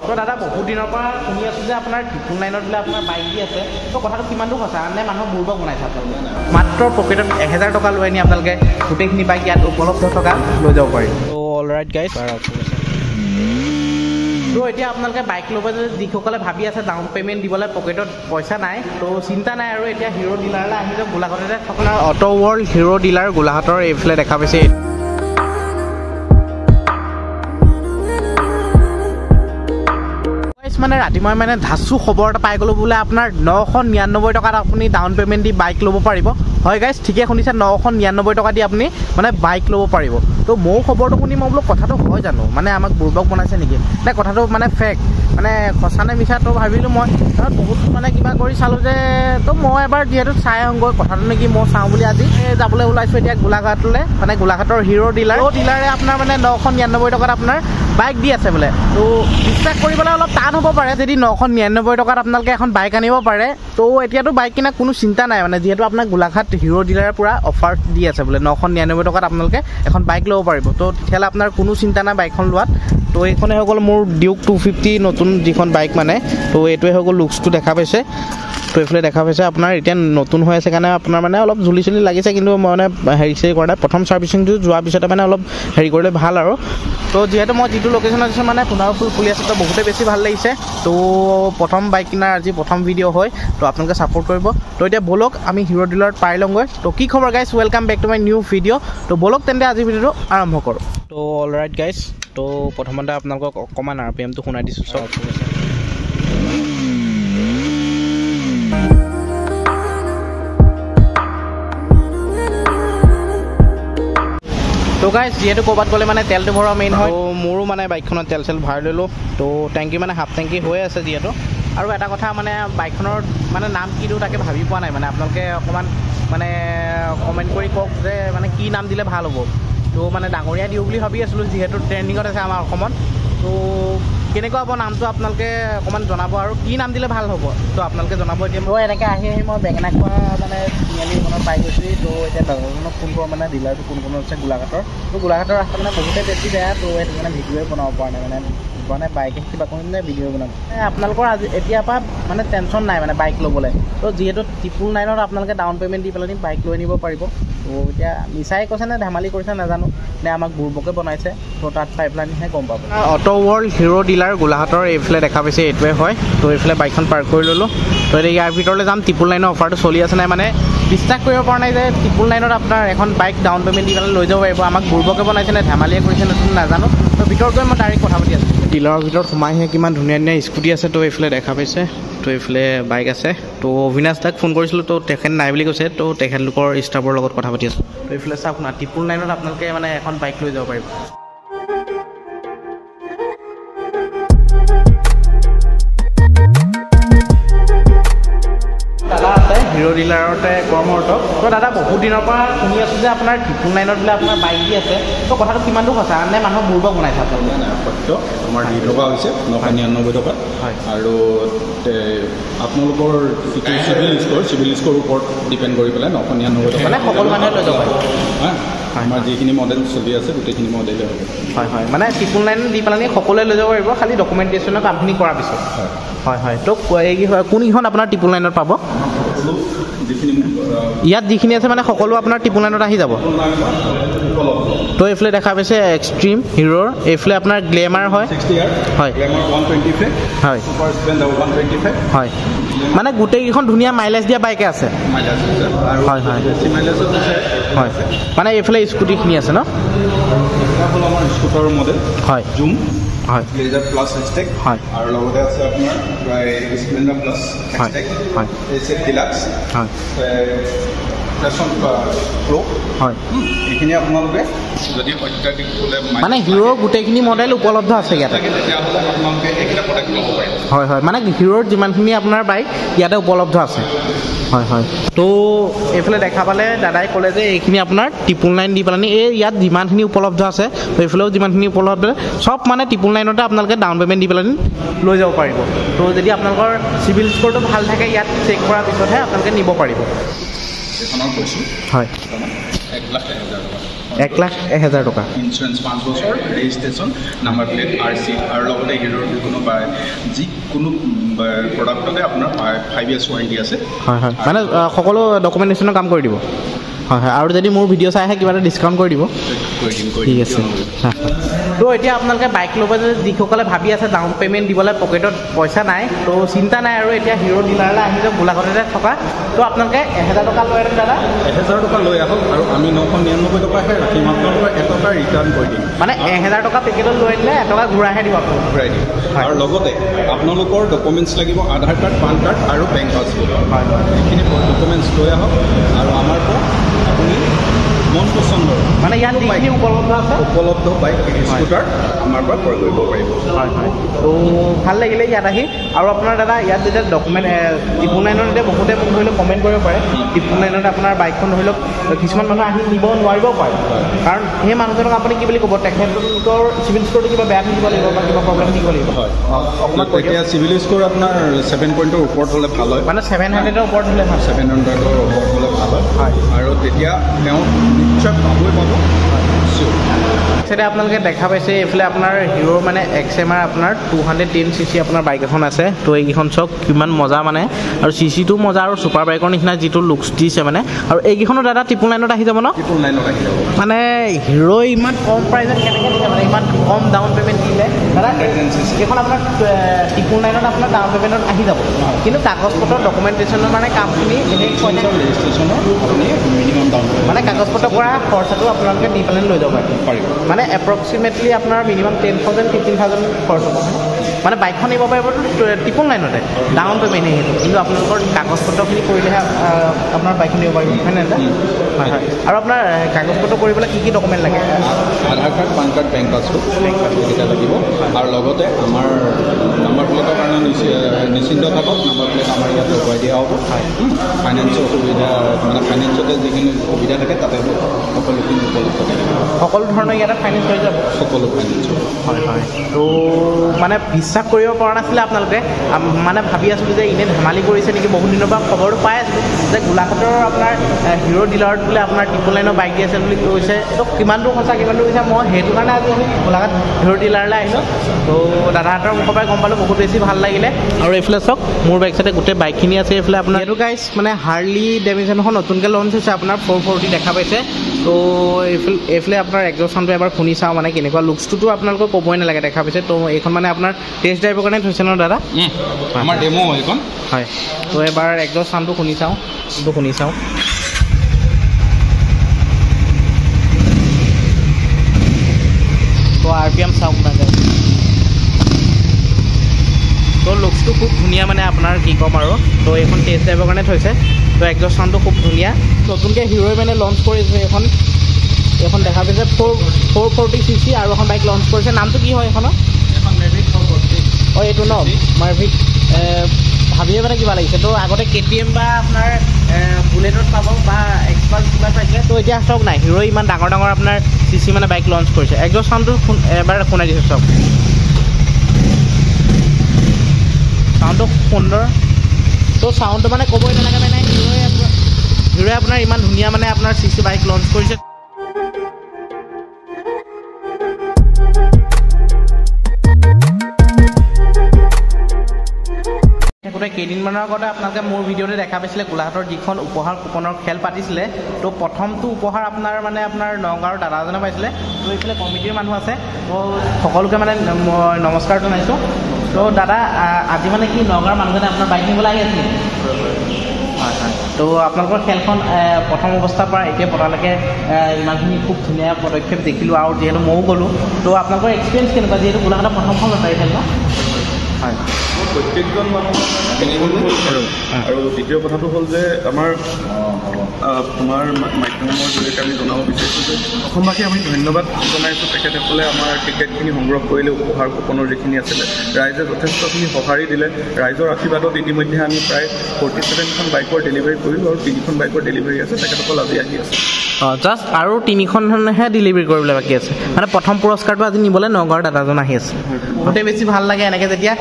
তো দাদা বহুত দিনৰ পৰা শুনি আছোঁ যে আপোনাৰ 999ত বোলে আপোনাৰ বাইক দি আছে তো কথাটো কিমানটো সঁচা নে মানুহক বুৰ্বক বনাইছে আপোনালোকে মাত্ৰ পকেটত 1000 টকা লৈ আনি আপোনালোকে গোটেইখিনি বাইক ইয়াত উপলব্ধ থকা লৈ যাব পাৰিব তো অল ৰাইট গাইজ তো এতিয়া আপোনালোকে বাইক ল'ব যিসকলে ভাবি আছে ডাউন পে'মেণ্ট দিবলৈ পকেটত পইচা নাই তো চিন্তা নাই আৰু এতিয়া হিৰ' ডিলাৰলৈ আহি যাওক গোলাঘাটতে আপোনাৰ অটো ৱৰ্ল্ড হিৰ' ডিলাৰ গোলাঘাটৰ এইফালে দেখা পাইছে মানে ৰাতি মই মানে ধাচু খবৰ এটা পাই গ'লোঁ বোলে আপোনাৰ 999 টকাত আপুনি ডাউন পে'মেণ্ট দি বাইক ল'ব পাৰিব হয় গাইজ ঠিকে শুনিছে 999 টকা দি আপুনি মানে বাইক ল'ব পাৰিব তো ময়ো খবৰটো শুনি মই বোলো কথাটো হয় জানো মানে আমাক বুৰ্বক বনাইছে নেকি নে কথাটো মানে ফেক মানে সঁচা নে মিছা তো ভাবিলোঁ মই বহুত মানে কিবা কৰি চালোঁ যে তো মই এবাৰ যিহেতু চাই আহোঁগৈ কথাটো নেকি মই চাওঁ বুলি আজি যাবলৈ ওলাইছোঁ এতিয়া গোলাঘাটলৈ মানে গোলাঘাটৰ হিৰ' ডিলাৰে আপোনাৰ মানে 999 টকাত আপোনাৰ বাইক দি আছে বোলে তো বিশ্বাস কৰিবলৈ অলপ টান হ'ব পাৰে যদি 999 টকাত আপোনালোকে এখন বাইক আনিব পাৰে তো এতিয়াতো বাইক কিনা কোনো চিন্তা নাই মানে যিহেতু আপোনাৰ গোলাঘাট হিৰ' ডিলাৰৰ পৰা অফাৰ দি আছে বোলে 999 টকাত আপোনালোকে এখন বাইক ল'ব পাৰিব তো তেতিয়াহ'লে আপোনাৰ কোনো চিন্তা নাই বাইকখন লোৱাত তো এইখনে হৈ গ'ল মোৰ ডিউক 250 নতুন যিখন বাইক মানে তো এইটোৱে হৈ গ'ল লুকছটো দেখা পাইছে তো এইফালে দেখা পাইছে আপোনাৰ এতিয়া নতুন হৈ আছে কাৰণে আপোনাৰ মানে অলপ জুলি চুলি লাগিছে কিন্তু মই মানে হেৰি চেৰি কৰা নাই প্ৰথম ছাৰ্ভিচিংটো যোৱাৰ পিছতে মানে অলপ হেৰি কৰিলে ভাল আৰু তো যিহেতু মই যিটো লোকেশ্যনত আছোঁ মানে সোণাৰু ফুল ফুলি আছে তো বহুতেই বেছি ভাল লাগিছে তো প্ৰথম বাইক কিনাৰ আজি প্ৰথম ভিডিঅ' হয় তো আপোনালোকে ছাপোৰ্ট কৰিব তো এতিয়া ব'লক আমি হিৰ' ডিলাৰত পাই লওঁগৈ তো কি খবৰ guys welcome back to my new video' তো ব'লক তেন্তে আজি ভিডিঅ'টো আৰম্ভ কৰোঁ তো অল ৰাইট গাইজ তো প্ৰথমতে আপোনালোকক অকণমান RPMটো শুনাই দিছোঁ চব তো গাইজ যিহেতু ক'ৰবাত গ'লে মানে তেলটো ভৰোৱা মেইন হয় মোৰো মানে বাইকখনত তেল চেল ভৰাই ল'লোঁ তো টেংকি মানে হাফ টেংকি হৈ আছে যিহেতু আৰু এটা কথা মানে বাইকখনৰ মানে নাম কি দিওঁ তাকে ভাবি পোৱা নাই মানে আপোনালোকে অকণমান মানে কমেণ্ট কৰি কওক যে মানে কি নাম দিলে ভাল হ'ব তো মানে ডাঙৰীয়া দিওঁ বুলি ভাবি আছিলোঁ যিহেতু ট্ৰেণ্ডিঙত আছে আমাৰ অসমত তো কেনেকুৱা হ'ব নামটো আপোনালোকে অকণমান জনাব আৰু কি নাম দিলে ভাল হ'ব তো আপোনালোকে জনাব এতিয়া মই এনেকৈ আহি মই বেঙেনা খোৱা মানে তিনিআলি এইখনত পাই গৈছোঁ তো এতিয়া দাদাজনক ফোন কৰোঁ মানে ডিলাৰটো কোনখনত আছে গোলাঘাটৰ তো গোলাঘাটৰ ৰাস্তা মানে বহুতেই বেছি বেয়া তো সেইটো মানে ভিডিঅ'ই বনাব পৰা নাই মানে বাইকে কিবা কৰিলে ভিডিঅ' বনাম আপোনালোকৰ আজি এতিয়াৰ পৰা মানে টেনশ্যন নাই মানে বাইক ল'বলৈ তো যিহেতু 999ত আপোনালোকে ডাউন পে'মেণ্ট দি পেলাই বাইক লৈ আনিব পাৰিব তো এতিয়া মিছাই কৈছে নে ধেমালি কৰিছে নাজানো নে আমাক বুৰ্বকে বনাইছে তো তাত পাই পেলাইহে গম পাব অটো ৱৰ্ল্ড হিৰ' ডিলাৰ গোলাঘাটৰ এইফালে দেখা পাইছে এইটোৱে হয় তো এইফালে বাইকখন পাৰ্ক কৰি ল'লোঁ তো এতিয়া ইয়াৰ ভিতৰলৈ যাম 999ৰ অফাৰটো চলি আছে নাই মানে বিশ্বাস কৰিব পৰা নাই যে 999ত আপোনাৰ এখন বাইক ডাউন পে'মেণ্ট দি পেলাই লৈ যাব পাৰিব আমাক বুৰ্বকে বনাইছে নে ধেমালিয়ে কৰিছে নাজানো তো ভিতৰত গৈ মই ডাইৰেক্ট কথা পাতি আছোঁ ডিলাৰৰ ভিতৰত সোমাইহে কিমান ধুনীয়া ধুনীয়া স্কুটি আছে তো এইফালে দেখা পাইছে তো এইফালে বাইক আছে তো অবিনাশ দাক ফোন কৰিছিলোঁ তো তেখেত নাই বুলি কৈছে তো তেখেতলোকৰ ষ্টাফৰ লগত কথা পাতি আছোঁ তো এইফালে চাওক না 999ত আপোনালোকে মানে এখন বাইক লৈ যাব পাৰিব দাদা আছে হিৰ' ডিলাৰতে কৰ্মৰত তো দাদা বহুত দিনৰ পৰা শুনি আছোঁ যে আপোনাৰ 999ত বোলে আপোনাৰ বাইক দি আছে তো কথাটো কিমানটো সঁচা নে মানুহক বুৰ্বক বনাইছে আপোনালোকে সত্য আমাৰ দি থকা হৈছে 999 টকা হয় আৰু আপোনালোকৰ যিটো চিভিল স্ক'ৰ ওপৰত ডিপেণ্ড কৰি পেলাই 999 টকা মানে সকলো মানুহে লৈ যাব পাৰিব আমাৰ যিখিনি মডেল চলি আছে গোটেইখিনি মডেলেই হ'ব হয় হয় মানে 999 দি পেলাই সকলোৱে লৈ যাব পাৰিব খালি ডকুমেণ্টেশ্যনৰ কামখিনি কৰাৰ পিছত হয় হয় তো কোনকেইখন আপোনাৰ 999ত পাব ইয়াত যিখিনি আছে মানে সকলো আপোনাৰ 999ত আহি যাব তো এইফালে দেখা পাইছে এক্সট্ৰিম হিৰ'ৰ এইফালে আপোনাৰ গ্লেমাৰ হয় হয় হয় হয় মানে গোটেইকেইখন ধুনীয়া মাইলেজ দিয়া বাইকে আছে হয় হয় হয় মানে এইফালে স্কুটিখিনি আছে ন স্কুটাৰ মডেল হয় জুম হয় ব্লেজাৰ প্লাছ হেচটেগ হয় আৰু লগতে আছে আপোনাৰ প্ৰায় স্প্লেণ্ডাৰ প্লাছ হেচটেগ হয় এচেট ডিলাক্স হয় ফেশ্বন প্ৰ' হয় এইখিনি আপোনালোকে যদি অত্যাধিক বোলে মানে হিৰ'ৰ গোটেইখিনি মডেল উপলব্ধ আছে ইয়াতে তেতিয়াহ'লে আপোনালোকে এইকেইটা প্ৰডাক্ট ল'ব পাৰিব হয় হয় মানে হিৰ'ৰ যিমানখিনি আপোনাৰ বাইক ইয়াতে উপলব্ধ আছে হয় হয় তো এইফালে দেখা পালে দাদাই ক'লে যে এইখিনি আপোনাৰ 999 দি পেলানি এই ইয়াত যিমানখিনি উপলব্ধ আছে এইফালেও যিমানখিনি উপলব্ধ চব মানে 999তে আপোনালোকে ডাউন পে'মেণ্ট দি পেলানি লৈ যাব পাৰিব তো যদি আপোনালোকৰ চিভিল স্ক'ৰটো ভাল থাকে ইয়াত চেক কৰাৰ পিছতহে আপোনালোকে নিব পাৰিব এইখনৰ কৈছোঁ হয় 1,10,000 টকা 1,01,000 টকা ইঞ্চুৰেঞ্চ 5 বছৰ ৰেজিষ্ট্ৰেশ্যন নাম্বাৰ প্লেট RC আৰু লগতে হিৰোৰ যিকোনো যিকোনো প্ৰডাক্টতে আপোনাৰ 5 years ৱাৰেণ্টি আছে হয় হয় মানে সকলো ডকুমেণ্টেশ্যনৰ কাম কৰি দিব হয় হয় আৰু যদি মোৰ ভিডিঅ' চাই আহে কিবা এটা ডিছকাউণ্ট কৰি দিব ঠিক আছে তো এতিয়া আপোনালোকে বাইক ল'ব যিসকলে ভাবি আছে ডাউন পে'মেণ্ট দিবলৈ পকেটত পইচা নাই তো চিন্তা নাই আৰু এতিয়া হিৰ' ডিলাৰলৈ আহি যাওক গোলাঘাটতে থকা তো আপোনালোকে 1,000 টকা লৈ আহক দাদা 1,000 টকা লৈ আহক আৰু আমি 999 টকাহে ৰাখিম আপোনালোকৰ 1 টকা ৰিটাৰ্ণ কৰি দিম মানে 1,000 টকা পেকেটত লৈ দিলে 1 টকা ঘূৰাইহে দিব আপোনালোক ঘূৰাই দিম আৰু লগতে আপোনালোকৰ ডকুমেণ্টছ লাগিব আধাৰ কাৰ্ড পান কাৰ্ড আৰু বেংক পাছবুক হয় হয় এইখিনি ডকুমেণ্টছ লৈ আহক আৰু আমাৰ পৰা আপুনি মন পচন্দৰ মানে ইয়াত যিখিনি উপলব্ধ বাইক স্কুটাৰ আমাৰ পৰা ক্ৰয় কৰিব পাৰিব হয় হয় তো ভাল লাগিলে ইয়াত আহি আৰু আপোনাৰ দাদা ইয়াত যেতিয়া ডকুমেণ্ট 999 এতিয়া বহুতে মোক ধৰি লওক কমেণ্ট কৰিব পাৰে 999 আপোনাৰ বাইকখন ধৰি লওক কিছুমান মানুহ আহি নিব নোৱাৰিব পাৰে কাৰণ সেই মানুহজনক আপুনি কি বুলি ক'ব তেখেতৰ চিভিল স্ক'ৰটো কিবা বেয়া থাকিব লাগিব বা কিবা প্ৰব্লেম থাকিব লাগিব হয় অকণমান এতিয়া চিভিল স্ক'ৰ আপোনাৰ 7 পইণ্টৰ ওপৰত হ'লে ভাল হয় মানে 700ৰ ওপৰত হ'লে ভাল 700ৰ ওপৰত হ'লে ভাল হয় আৰু তেতিয়া তেওঁ নিশ্চয় পাবই পাব সেটা আপোনালোকে দেখা পাইছে এইফালে আপোনাৰ হিৰোৰ মানে XMR আপোনাৰ 210cc আপোনাৰ বাইক এখন আছে তো এইকেইখন চক কিমান মজা মানে আৰু CC-টো মজা আৰু ছুপাৰ বাইকৰ নিচিনা যিটো লুকছ দিছে মানে আৰু এইকেইখনো দাদা 999ত আহি যাব ন 999ত আহি যাব মানে হিৰো ইমান কম প্ৰাইজত কেনেকৈ দিছে মানে ইমান কম ডাউন পে'মেণ্ট দিলে দাদা এইখন আপোনাৰ 999ত আপোনাৰ ডাউন পে'মেণ্টত আহি যাব কিন্তু কাগজ পত্ৰ ডকুমেণ্টেশ্যনৰ মানে কামখিনি ৰেজিষ্ট্ৰেশ্যনৰ আপুনি মিনিমাম ডাউন মানে কাগজ পত্ৰ কৰা খৰচাটো আপোনালোকে দি পেলাই লৈ যাব পাৰিব মানে এপ্ৰক্সিমেটলি আপোনাৰ মিনিমাম 10,000 15,000 খৰচ হ'ব মানে বাইকখন নিব পাৰিব 999তে ডাউন পে'মেণ্ট সেইটো কিন্তু আপোনালোকৰ কাগজ পত্ৰখিনি কৰিলেহে আপোনাৰ বাইকখন নিব পাৰিব হয় নাই হয় হয় আৰু আপোনাৰ কাগজ পত্ৰ কৰিবলৈ কি ডকুমেণ্ট লাগে Aadhaar card PAN card bank passbook এইকেইটা লাগিব আৰু লগতে আমাৰ নাম্বাৰ প্লেটৰ কাৰণে নিশ্চিন্ত থাকক নাম্বাৰ প্লেট আমাৰ ইয়াত লগোৱাই দিয়া হ'ব ফাইনেন্সৰ অসুবিধা মানে ফাইনেন্সতে যিখিনি সুবিধা থাকে তাতে সকলোখিনি উপলব্ধ থাকিব সকলো ধৰণৰ ইয়াতে ফাইনেন্স হৈ যাব সকলো ফাইনেন্স হয় হয় তো মানে বিশ্বাস কৰিব পৰা নাছিলে আপোনালোকে মানে ভাবি আছিলোঁ যে এনেই ধেমালি কৰিছে নেকি বহুত দিনৰ পৰা খবৰটো পাই আছিলোঁ যে গোলাঘাটৰ আপোনাৰ হিৰ' ডিলাৰত বোলে আপোনাৰ 999 বাইক দি আছে বুলি কৈছে এইটো কিমান দূৰ সঁচা কিমান দূৰ কৈছে মই সেইটো কাৰণে আজি আমি গোলাঘাট হিৰ' ডিলাৰলৈ আহিলোঁ তো দাদাহঁতৰ মুখৰ পৰাই গম পালোঁ বহুত বেছি ভাল লাগিলে আৰু এইফালে চাওক মোৰ বাইক চাইডে গোটেই বাইকখিনি আছে এইফালে আপোনাৰ এইটো গাইজ মানে হাৰ্লি ডেভিডছনখন নতুনকৈ লঞ্চ হৈছে আপোনাৰ 440 দেখা পাইছে তো এইফালে আপোনাৰ এক্সজষ্ট চাউণ্ডটো এবাৰ শুনি চাওঁ মানে কেনেকুৱা লুকছটোতো আপোনালোকক ক'বই নালাগে দেখা পাইছে তো এইখন মানে আপোনাৰ টেষ্ট ড্ৰাইভৰ কাৰণে থৈছে ন দাদা আমাৰ ডেমো এইখন হয় তো এবাৰ এক্সজষ্ট চাউণ্ডটো শুনি চাওঁ তো RPM চাওক না যায় তো লুকছটো খুব ধুনীয়া মানে আপোনাৰ কি ক'ম আৰু তো এইখন টেষ্ট ড্ৰাইভৰ কাৰণে থৈছে তো এক্সজষ্ট চাউণ্ডটো খুব ধুনীয়া নতুনকৈ হিৰ'ই মানে লঞ্চ কৰিছে এইখন দেখা পাইছে 440cc আৰু এখন বাইক লঞ্চ কৰিছে নামটো কি হয় এইখনৰ মেভিক 440 অঁ এইটো ন মাৰ্ভিক ভাবিয়ে মানে কিবা লাগিছে তো আগতে KTM বা আপোনাৰ বুলেটত পাব বা এক্সপাল্ছ কিবা পাইছিলে তো এতিয়া চাওক নাই হিৰ'ই ইমান ডাঙৰ আপোনাৰ CC মানে বাইক লঞ্চ কৰিছে এক্সজষ্ট চাউণ্ডটো এবাৰ শুনাই দিছোঁ চাওক চাউণ্ডটো সুন্দৰ তো চাউণ্ডটো মানে ক'বই নালাগে মানে হিৰ'ই আপোনাৰ ইমান ধুনীয়া মানে আপোনাৰ CC বাইক লঞ্চ কৰিছে কেইদিনমানৰ আগতে আপোনালোকে মোৰ ভিডিঅ'তে দেখা পাইছিলে গোলাঘাটৰ যিখন উপহাৰ কুপনৰ খেল পাতিছিলে তো প্ৰথমটো উপহাৰ আপোনাৰ নগাঁৱৰ দাদা এজনে পাইছিলে তো এইফালে কমিটিৰ মানুহ আছে তো সকলোকে মানে নমস্কাৰ জনাইছোঁ তো দাদা আজি মানে কি নগাঁৱৰ মানুহজনে আপোনাৰ বাইক নিবলৈ আহি আছিলে হয় হয় তো আপোনালোকৰ খেলখন প্ৰথম অৱস্থাৰ পৰা এতিয়া পতালৈকে ইমানখিনি খুব ধুনীয়া পদক্ষেপ দেখিলোঁ আৰু যিহেতু ময়ো গ'লোঁ তো আপোনালোকৰ এক্সপিৰিয়েঞ্চ কেনেকুৱা যিহেতু গোলাঘাটৰ প্ৰথমখন লটাৰী খেল ন হয় প্ৰত্যেকজন মানুহ আৰু দ্বিতীয় কথাটো হ'ল যে আমাৰ তোমাৰ মাধ্যমৰ জৰিয়তে আমি জনাব বিচাৰিছোঁ যে অসমবাসী আমি ধন্যবাদ জনাইছোঁ তেখেতসকলে আমাৰ টিকেটখিনি সংগ্ৰহ কৰিলে উপহাৰ কুপনৰ যিখিনি আছিলে ৰাইজে যথেষ্টখিনি সঁহাৰি দিলে ৰাইজৰ আশীৰ্বাদত ইতিমধ্যে আমি প্ৰায় 47খন বাইকৰ ডেলিভাৰী কৰিলোঁ আৰু 3খন বাইকৰ ডেলিভাৰী আছে তেখেতসকল আজি আহি আছে জাষ্ট আৰু 3খনহে ডেলিভাৰী কৰিবলৈ বাকী আছে মানে প্ৰথম পুৰস্কাৰটো আজি নিবলৈ নগাঁৱৰ দাদাজন আহি আছে গোটেই বেছি ভাল লাগে এনেকৈ যেতিয়া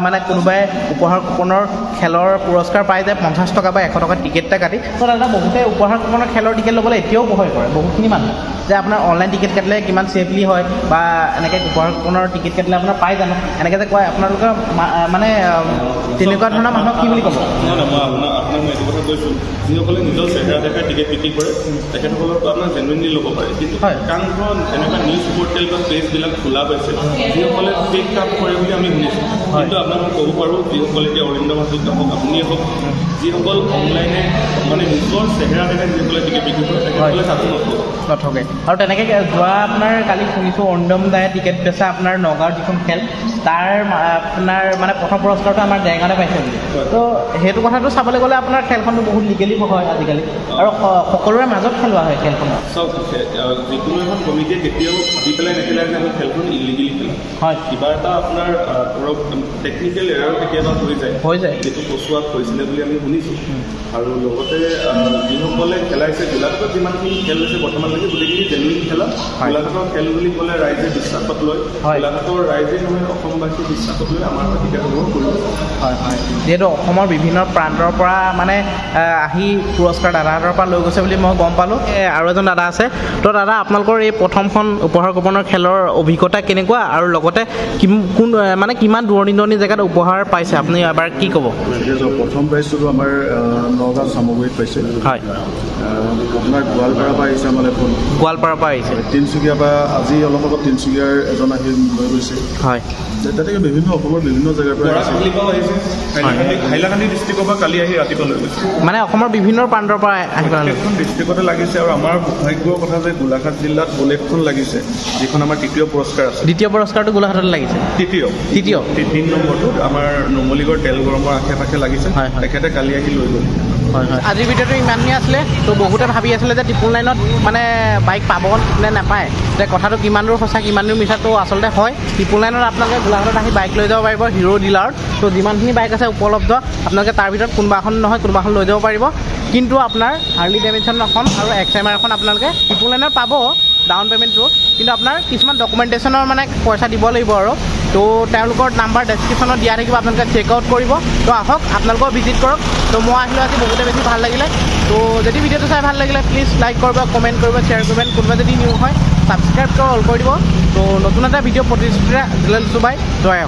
মানে কোনোবাই উপহাৰ কুপনৰ খেলৰ পুৰস্কাৰ পাই যায় 50 টকা বা 100 টকা টিকেট এটা কাটি তো দাদা বহুতে উপহাৰ কুপনৰ খেলৰ টিকেট ল'বলৈ এতিয়াও ভয় কৰে বহুতখিনি মানুহ যে আপোনাৰ অনলাইন টিকেট কাটিলে কিমান ছেফলি হয় বা এনেকৈ উপহাৰ কুপনৰ টিকেট কাটিলে আপোনাৰ পাই জানো এনেকৈ যে কয় আপোনালোকৰ মানে তেনেকুৱা ধৰণৰ মানুহক কি বুলি ক'ব আপোনাক মই এইটো কথা কৈছোঁ যিসকলে নিজৰ চেহেৰা দেখাই টিকেট বিক্ৰী কৰে তেখেতসকলৰতো আপোনাৰ জেনুইনলি ল'ব পাৰে কিন্তু কাৰণ এনেকুৱা নিউজ পৰ্টেল বা পেজবিলাক খোলা পাইছে যিসকলে ফেক কাম কৰে বুলি আমি শুনিছোঁ কিন্তু আপোনাক মই ক'ব পাৰোঁ যিসকলে এতিয়া অৰিন্দম হাজৰিকা হওক আপুনিয়ে হওক যিসকল অনলাইনে মানে নিজৰ চেহেৰা দেখাই যিসকলে টিকেট বিক্ৰী কৰে তেখেতসকলে তাতো নথকে আৰু তেনেকৈ যোৱা আপোনাৰ কালি শুনিছোঁ অৰিন্দম দায়ে টিকেট বেচা আপোনাৰ নগাঁৱৰ যিখন খেল তাৰ আপোনাৰ মানে প্ৰথম পুৰস্কাৰটো আমাৰ জেগাতে পাইছে বুলি তো সেইটো কথাটো চাবলৈ গ'লে আপোনাৰ খেলখনটো বহুত লিগেলি হয় আজিকালি আৰু সকলোৰে মাজত খেলোৱা হয় খেলখন চাওক যিকোনো এখন কমিটিয়ে কেতিয়াও ভাবি পেলাই নেখেলাই যে আমি খেলখন ইলিগেলি খেলোঁ হয় কিবা এটা আপোনাৰ ধৰক টেকনিকেল এৰাৰ কেতিয়াবা হৈ যায় যিটো কচুৱাত হৈছিলে বুলি আমি শুনিছোঁ আৰু লগতে যিসকলে খেলাইছে গোলাঘাটত যিমানখিনি খেল হৈছে বৰ্তমানলৈকে গোটেইখিনি জেনুইন খেলা গোলাঘাটৰ খেল বুলি ক'লে ৰাইজে বিশ্বাসত লয় গোলাঘাটৰ ৰাইজে নহয় অসমবাসীয়ে বিশ্বাসত লৈ আমাৰ টিকেট সংগ্ৰহ কৰিব হয় হয় যিহেতু অসমৰ বিভিন্ন প্ৰান্তৰ পৰা মানে আহি পুৰস্কাৰ দাদাহঁতৰ পৰা লৈ গৈছে বুলি মই গম পালোঁ আৰু এজন দাদা আছে তো দাদা আপোনালোকৰ এই প্ৰথমখন উপহাৰ কুপনৰ খেলৰ অভিজ্ঞতা কেনেকুৱা আৰু লগতে কোন মানে কিমান দূৰণি জেগাত উপহাৰ পাইছে আপুনি এবাৰ কি ক'ব প্ৰথম প্ৰাইজটো আমাৰ নগাঁও চামগুৰিত পাইছে হয় আপোনাৰ গোৱালপাৰাৰ পৰা আহিছে আমাৰ এখন গোৱালপাৰাৰ পৰা আহিছে তিনিচুকীয়াৰ পৰা আজি অলপ আগত তিনিচুকীয়াৰ এজন আহি লৈ গৈছে হয় তেনেকৈ বিভিন্ন অসমৰ বিভিন্ন জেগাৰ পৰা আহিছে হাইলাকান্দি ডিষ্ট্ৰিক্টৰ পৰা কালি আহি ৰাতিপুৱা লৈ গৈছে মানে অসমৰ বিভিন্ন প্ৰান্তৰ পৰা আহি পেলাই এখন ডিষ্ট্ৰিক্টতে লাগিছে আৰু আমাৰ সৌভাগ্যৰ কথা যে গোলাঘাট জিলাত বুলেটখন লাগিছে যিখন আমাৰ তৃতীয় পুৰস্কাৰ আছে দ্বিতীয় পুৰস্কাৰটো গোলাঘাটত লাগিছে তৃতীয় 3 নম্বৰটোত আমাৰ নুমলীগড় তেল গৰমৰ আশে পাশে লাগিছে তেখেতে কালি আহি লৈ গ'ল হয় হয় আজিৰ ভিডিঅ'টো ইমানখিনি আছিলে তো বহুতে ভাবি আছিলে যে ট্ৰিপল নাইনত মানে বাইক পাব নে নাপায় যে কথাটো কিমান দূৰ সঁচা কিমান দূৰ মিছা তো আচলতে হয় ট্ৰিপল নাইনত আপোনালোকে গোলাঘাটত আহি বাইক লৈ যাব পাৰিব হিৰ' ডিলাৰত তো যিমানখিনি বাইক আছে উপলব্ধ আপোনালোকে তাৰ ভিতৰত কোনোবা এখন নহয় কোনোবা এখন লৈ যাব পাৰিব কিন্তু আপোনাৰ হাৰ্লি ডেভিডছন এখন আৰু XMR এখন আপোনালোকে ট্ৰিপল নাইনত পাব ডাউন পে'মেণ্টটো কিন্তু আপোনাৰ কিছুমান ডকুমেণ্টেশ্যনৰ মানে পইচা দিব লাগিব আৰু তো তেওঁলোকৰ নাম্বাৰ ডেছক্ৰিপশ্যনত দিয়া থাকিব আপোনালোকে চেক আউট কৰিব তো আহক আপোনালোকেও ভিজিট কৰক তো মই আহিলোঁ আজি বহুতে বেছি ভাল লাগিলে তো যদি ভিডিঅ'টো চাই ভাল লাগিলে প্লিজ লাইক কৰিব কমেণ্ট কৰিব শ্বেয়াৰ কৰিব কোনোবা যদি নিউ হয় ছাবস্ক্ৰাইব কৰি অল কৰি দিব তো নতুন এটা ভিডিঅ' প্ৰতিষ্ঠিত দিলে চুবাই জয়